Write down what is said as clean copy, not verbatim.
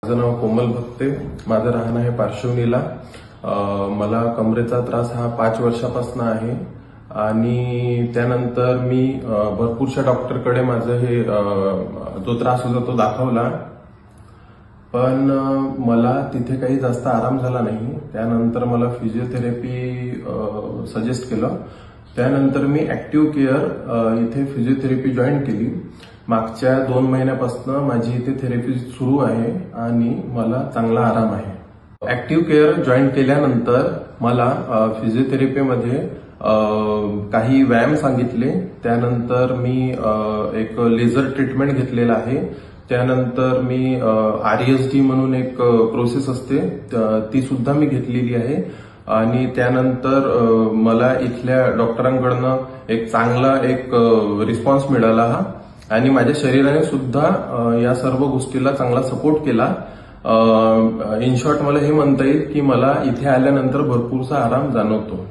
माझं नाव कोमल भक्ते, माझं राहणं आहे पार्श्वनीला। मला कमरेचा त्रास हा 5 वर्षापासून आहे आणि त्यानंतर मी भरपूरशा डॉक्टरकडे माझं हे जो त्रास होता तो दाखवला, पण मला तिथे काही जास्त आराम झाला नाही। त्यानंतर मला फिजिओथेरपी सजेस्ट केलं। त्यानंतर मी ऍक्टिव्ह केअर इथे फिजिओथेरपी जॉईन केली। मागच्या 2 महिन्यापासून माझी इथे थेरपी सुरू आहे आणि मला चांगला आराम आहे। ऍक्टिव्ह केअर जॉईन केल्यानंतर मला फिजिओथेरपीमध्ये काही व्यायाम सांगितले। त्यानंतर मी एक लेझर ट्रीटमेंट घेतलेला आहे। त्यानंतर मी RSD म्हणून एक प्रोसेस असते ती सुद्धा मी घेतलेली आहे आणि त्यानंतर मला इथल्या डॉक्टरांकडून एक चांगला रिस्पॉन्स मिळाला आणि माझ्या शरीराने सुद्धा या सर्व गोष्टीला चांगला सपोर्ट केला। इन शॉर्ट मला हे म्हणता येईल की मला इथे आल्यानंतर भरपूरसा आराम जाणवतो।